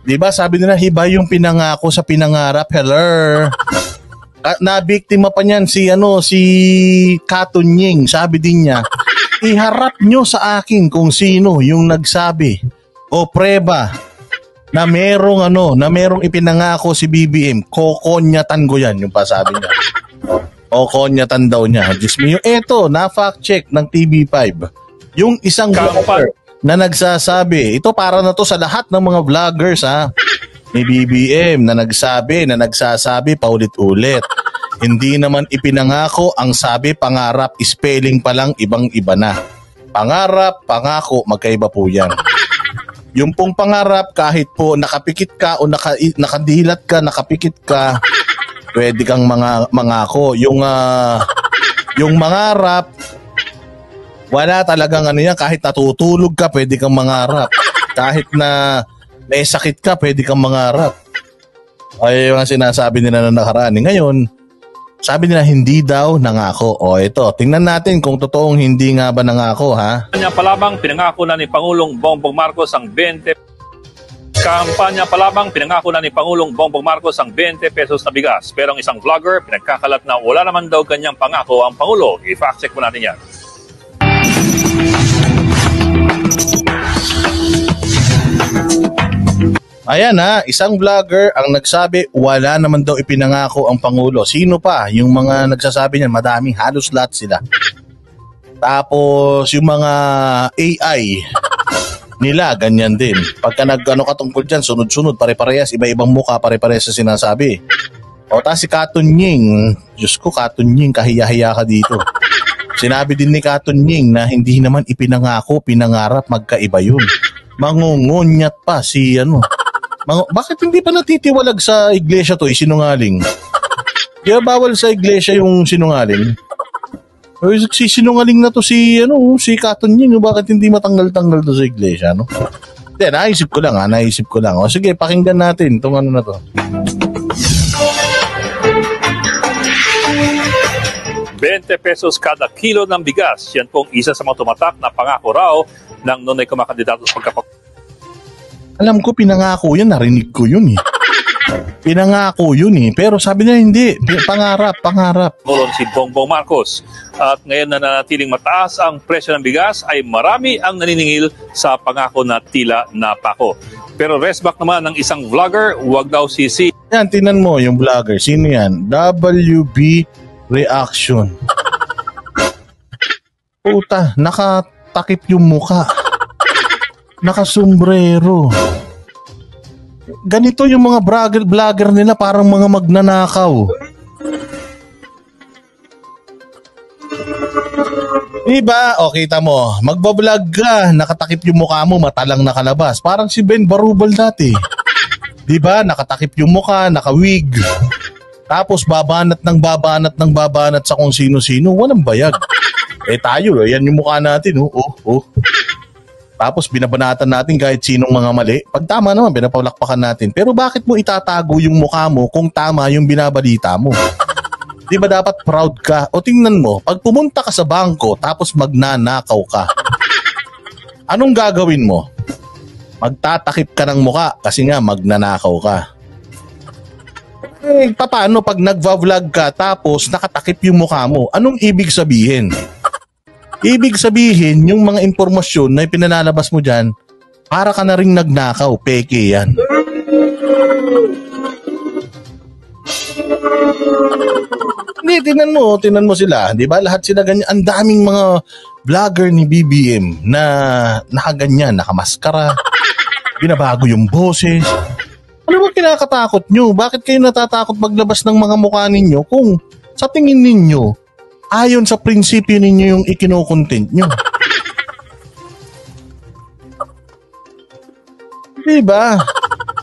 Diba sabi nila, iba yung pinangako sa pinangarap. Hello. Nabiktima pa niyan si Katunying. Sabi din niya, iharap nyo sa akin kung sino yung nagsabi o preba na merong ipinangako si BBM. Kokonyatan ko yan, yung pasabi niya. Kokonyatan daw niya. Diyos mo yung na-fact check ng TV5. Yung isang vlogger na nagsasabi, ito para na to sa lahat ng mga vloggers ni BBM na nagsasabi paulit-ulit. Hindi naman ipinangako, ang sabi pangarap, spelling pa lang ibang-iba na. Pangarap, pangako, magkaiba po yan. Yung pong pangarap, kahit po nakapikit ka o nakadilat ka, nakapikit ka, pwede kang mangako. Yung mangarap, wala talagang yan. Kahit natutulog ka, pwede kang mangarap. Kahit na may sakit ka, pwede kang mangarap. Ay, yung sinasabi nila na nakaraan. Ngayon, sabi nila hindi daw nangako. O ito, tingnan natin kung totoong hindi nga ba nangako, ha? Kampanya palabang pinangako na ni Pangulong Bongbong Marcos ang 20 pesos na bigas. Pero ang isang vlogger pinagkakalat na wala naman daw ganyang pangako ang Pangulo. I-fact check po natin yan. Ayan isang vlogger ang nagsabi wala naman daw ipinangako ang Pangulo. Sino pa? Yung mga nagsasabi niyan, madami, halos lahat sila. Tapos yung mga AI nila, ganyan din. Pagka katungkol dyan, sunod-sunod, pare-parehas, iba-ibang mukha, pare-parehas sa sinasabi. O ta si Katunying, Diyos ko Katunying, kahiya-hiya ka dito. Sinabi din ni Katunying na hindi naman ipinangako, pinangarap, magkaiba yun. Mangungunyat pa si bakit hindi pa natitiwalag sa iglesia to, sinungaling? Kaya bawal sa iglesia yung sinungaling. O sinungaling na to si Katunying, bakit hindi matanggal-tanggal to sa iglesia, no? Hindi, naisip ko lang. O sige, pakinggan natin itong na to. 20 pesos kada kilo ng bigas. Yan pong isa sa mga tumatak na pangako raw ng nunay kumakandidato sa Alam ko pinangako yun, narinig ko yun eh. Pinangako yun eh, pero sabi niya hindi, pangarap. Pangulong si Bongbong Marcos. At ngayon na nanatiling mataas ang presyo ng bigas ay marami ang naniningil sa pangako na tila napako. Pero restback naman ng isang vlogger, wag daw sisi. Yan, tinan mo yung vlogger, sino yan? WB Reaction. Puta, nakatakip yung muka. Nakasombrero. Ganito yung mga vlogger nila, parang mga magnanakaw. Diba? O, kita mo, magbablog ka, nakatakip yung mukha mo, mata lang nakalabas. Parang si Ben Barubal dati. Diba? Nakatakip yung mukha, nakawig. Tapos babanat sa kung sino-sino, walang bayag. Tayo, yan yung mukha natin. Tapos binabanatan natin kahit sinong mga mali. Pag tama naman, pinapalakpakan natin. Pero bakit mo itatago yung mukha mo kung tama yung binabalita mo? Di ba dapat proud ka? O tingnan mo, pag pumunta ka sa bangko tapos magnanakaw ka, anong gagawin mo? Magtatakip ka ng mukha kasi nga magnanakaw ka. Paano pag nagva-vlog ka tapos nakatakip yung mukha mo? Anong ibig sabihin? Ibig sabihin, yung mga impormasyon na ipinalalabas mo dyan, para ka na rin nagnakaw, peke yan. Hindi, tinan mo sila. Di ba? Lahat sila ganyan. Ang daming mga vlogger ni BBM na nakaganyan, nakamaskara, binabago yung boses. Ano ba kinakatakot nyo? Bakit kayo natatakot maglabas ng mga mukha ninyo kung sa tingin ninyo, ayon sa prinsipyo ninyo yung ikinokontent nyo? Diba?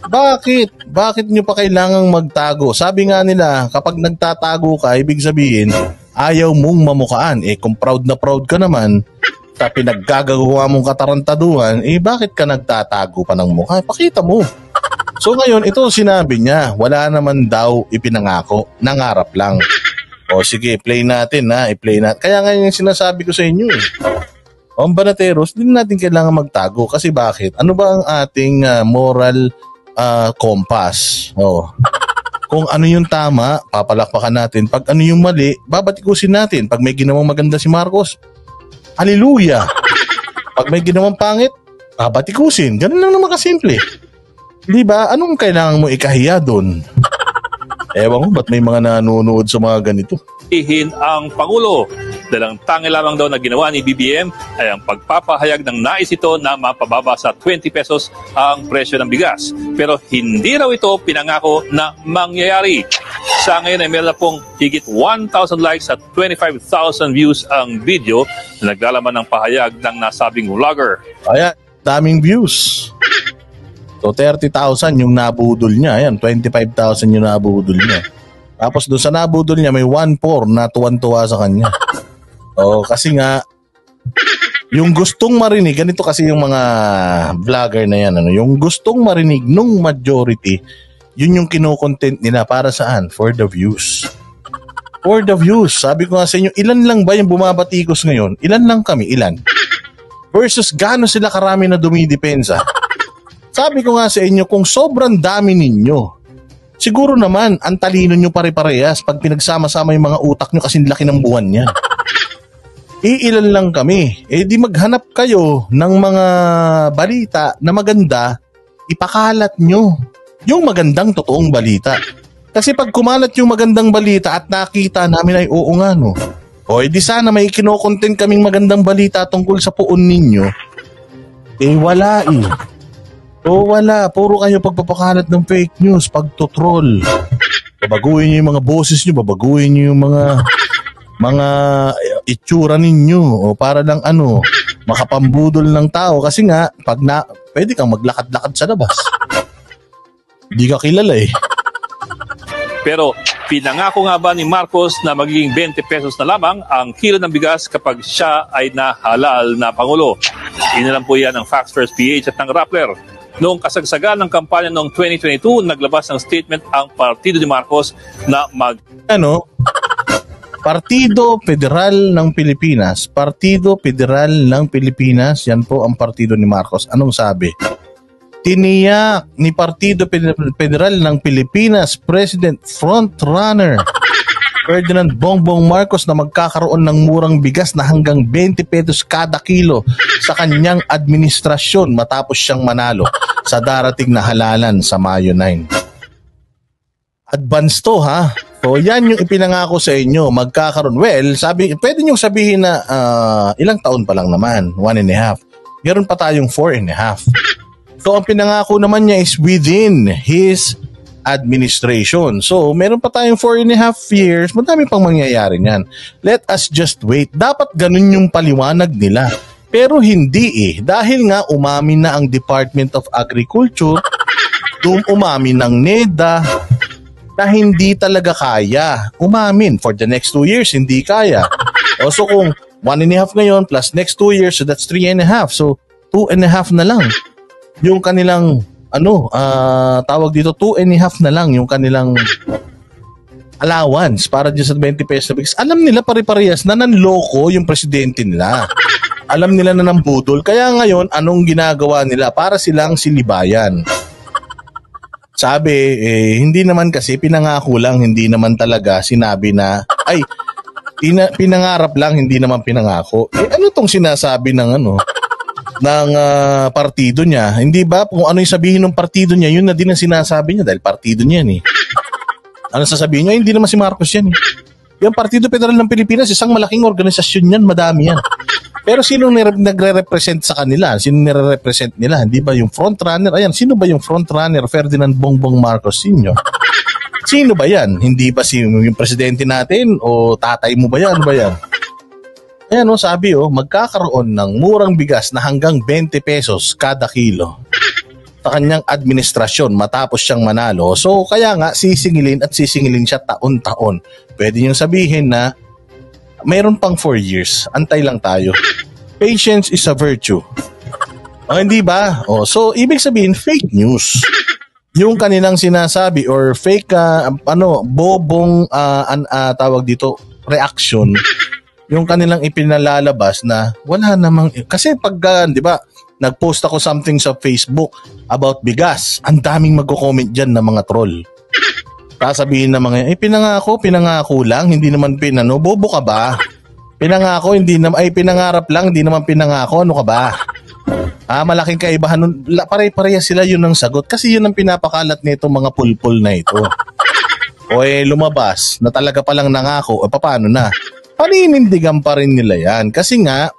Bakit? Bakit nyo pa kailangang magtago? Sabi nga nila, kapag nagtatago ka, ibig sabihin, ayaw mong mamukaan. Kung proud na proud ka naman, sa pinaggagawa mong katarantaduhan, bakit ka nagtatago pa ng mukha? Pakita mo. So ngayon, ito sinabi niya, wala naman daw ipinangako, nangarap lang. O sige, play natin i-play natin. Kaya ngayon yung sinasabi ko sa inyo Ang Banateros, hindi natin kailangan magtago. Kasi bakit? Ano ba ang ating moral kompas. Oh. Kung ano yung tama, papalakpakan natin. Pag ano yung mali, babatikusin natin. Pag may ginawang maganda si Marcos, hallelujah. Pag may ginawang pangit, babatikusin. Ganun lang naman kasimple. Di ba? Anong kailangan mo ikahiya doon? Ewan ko, ba't may mga nanonood sa mga ganito? Ihin ang Pangulo. Dahil ang tangi lamang daw na ginawa ni BBM ay ang pagpapahayag ng nais ito na mapababa sa 20 pesos ang presyo ng bigas. Pero hindi raw ito pinangako na mangyayari. Sa ngayon ay meron na pong higit 1,000 likes at 25,000 views ang video na naglalaman ng pahayag ng nasabing vlogger. Ayan, daming views. So 30,000 yung nabudol niya. Ayan, 25,000 yung nabudol niya. Tapos doon sa nabudol niya may 1.4 na tuwan-tuwa sa kanya. Kasi nga yung gustong marinig, ganito kasi yung mga vlogger na yan, yung gustong marinig nung majority, yun yung kino-content nila para saan? For the views. For the views. Sabi ko nga sa inyo, ilan lang ba yung bumabatikos ngayon? Ilan lang kami, ilan? Versus gaano sila karami na dumidepensa. Sabi ko nga sa inyo, kung sobrang dami ninyo, siguro naman, ang talino nyo pare-parehas pag pinagsama-sama yung mga utak nyo kasi laki ng buwan niya. Iilan lang kami. Di maghanap kayo ng mga balita na maganda, ipakalat nyo yung magandang totoong balita. Kasi pag kumalat yung magandang balita at nakita namin ay oo nga no. Di sana may kino-content kaming magandang balita tungkol sa puon ninyo. Wala wala. Puro kayo pagpapakalat ng fake news, pagtotroll. Babaguhin nyo yung mga boses nyo, babaguhin nyo yung mga itsura ninyo o para lang makapambudol ng tao. Kasi nga, pwede kang maglakad-lakad sa labas. Hindi ka kilala Pero pinangako nga ba ni Marcos na magiging 20 pesos na lamang ang kilo ng bigas kapag siya ay nahalal na Pangulo? Inalam po yan ng Facts First PH at ng Rappler. Noong kasagsagan ng kampanya noong 2022, naglabas ng statement ang partido ni Marcos na Partido Federal ng Pilipinas. Partido Federal ng Pilipinas, yan po ang partido ni Marcos. Anong sabi? Tiniyak ni Partido Federal ng Pilipinas President Frontrunner Ferdinand Bongbong Marcos na magkakaroon ng murang bigas na hanggang 20 pesos kada kilo sa kanyang administrasyon matapos siyang manalo sa darating na halalan sa Mayo 9. Advance to ha. So yan yung ipinangako sa inyo, magkakaroon. Well, pwede nyo sabihin na ilang taon pa lang naman, 1.5. Meron pa tayong 4.5. So ang pinangako naman niya is within his administration. So, meron pa tayong 4.5 years, madami pang mangyayari niyan. Let us just wait. Dapat ganun yung paliwanag nila. Pero hindi Dahil nga umamin na ang Department of Agriculture, umamin ng NEDA, na hindi talaga kaya. Umamin. For the next 2 years, hindi kaya. So, kung 1.5 ngayon plus next 2 years, so that's 3.5. So, 2.5 na lang. Yung kanilang tawag dito, 2.5 na lang yung kanilang allowance para dyan sa 20 pesos. Alam nila pare-parehas na nanloko yung presidente nila. Alam nila na nambudol. Kaya ngayon, anong ginagawa nila? Para silang silibayan. Sabi, hindi naman kasi pinangako lang, hindi naman talaga sinabi na, pinangarap lang, hindi naman pinangako. Ano tong sinasabi ng partido niya? Hindi ba kung ano yung sabihin ng partido niya, yun na din ang sinasabi niya dahil partido niya yan Ano sasabihin niya? Hindi naman si Marcos yan Yung Partido Federal ng Pilipinas, isang malaking organisasyon yan, madami yan. Pero sino nagre-represent sa kanila? Sino nire-represent nila? Hindi ba yung frontrunner? Ayan, sino ba yung frontrunner? Ferdinand Bongbong Marcos Sr. Sino ba yan? Hindi ba yung presidente natin? O tatay mo ba yan? Ano ba yan? Ayan sabi magkakaroon ng murang bigas na hanggang 20 pesos kada kilo sa kanyang administrasyon matapos siyang manalo. So kaya nga sisingilin siya taon-taon. Pwede niyong sabihin na mayroon pang 4 years. Antay lang tayo. Patience is a virtue. Hindi ba? So ibig sabihin fake news. Yung kanilang sinasabi or fake bobong tawag dito reaction. Yung kanilang ipinalalabas na wala namang kasi pag 'di ba nag-post ako something sa Facebook about bigas. Ang daming magko-comment dyan na mga troll. Sasabihin na mga, pinangako lang, hindi naman pinano. Bobo ka ba? Pinangako, pinangarap lang, hindi naman pinangako. Ano ka ba? Malaking kaibahan nun. Pare-pareha sila yun ang sagot. Kasi yun ang pinapakalat nito mga pulpul na ito. O lumabas na talaga palang nangako. Paano na? Paninindigan pa rin nila yan. Kasi nga,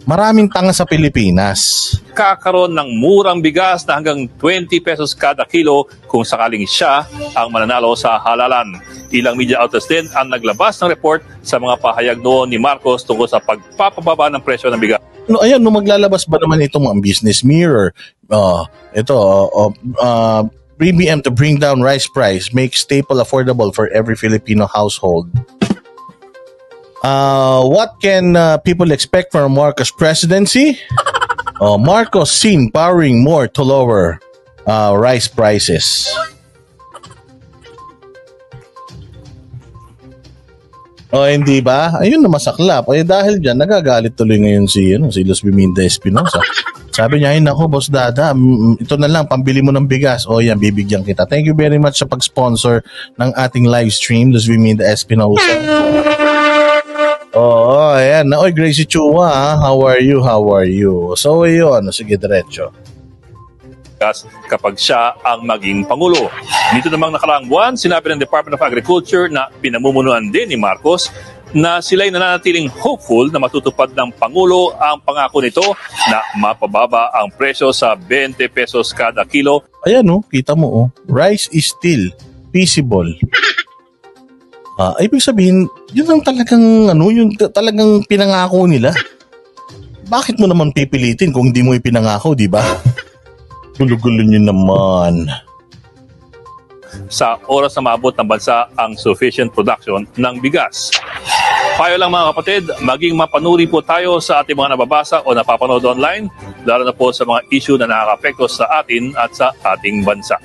maraming tanga sa Pilipinas. Kakaroon ng murang bigas na hanggang 20 pesos kada kilo kung sakaling siya ang mananalo sa halalan. Ilang media outlets din ang naglabas ng report sa mga pahayag noon ni Marcos tungkol sa pagpapababa ng presyo ng bigas. Maglalabas ba naman itong mga Business Mirror? BBM to bring down rice price, make staple affordable for every Filipino household. What can people expect from Marcos presidency? Marcos seen powering more to lower rice prices. Hindi ba? Ayun na masaklap. Dahil dyan, nagagalit tuloy ngayon si Luz Biminda Espinosa. Sabi niya, nako, Boss Dada, ito na lang, pambili mo ng bigas. Yan, bibigyan kita. Thank you very much sa pag-sponsor ng ating live stream, Luz Biminda Espinosa. Ayan. Gracie Chua, how are you? So, yun. Sige, diretso. Kapag siya ang maging Pangulo. Dito namang nakaraang buwan, sinabi ng Department of Agriculture na pinamumunuan din ni Marcos na sila'y nananatiling hopeful na matutupad ng Pangulo ang pangako nito na mapababa ang presyo sa 20 pesos kada kilo. Ayan kita mo rice is still feasible. Ibig sabihin, yun ang talagang pinangako nila. Bakit mo naman pipilitin kung hindi mo ipinangako, di ba? Gulo-gulo nyo naman. Sa oras na maabot ng bansa ang sufficient production ng bigas. Payo lang mga kapatid, maging mapanuri po tayo sa ating mga nababasa o napapanood online, lalo na po sa mga issue na nakaka-apekto sa atin at sa ating bansa.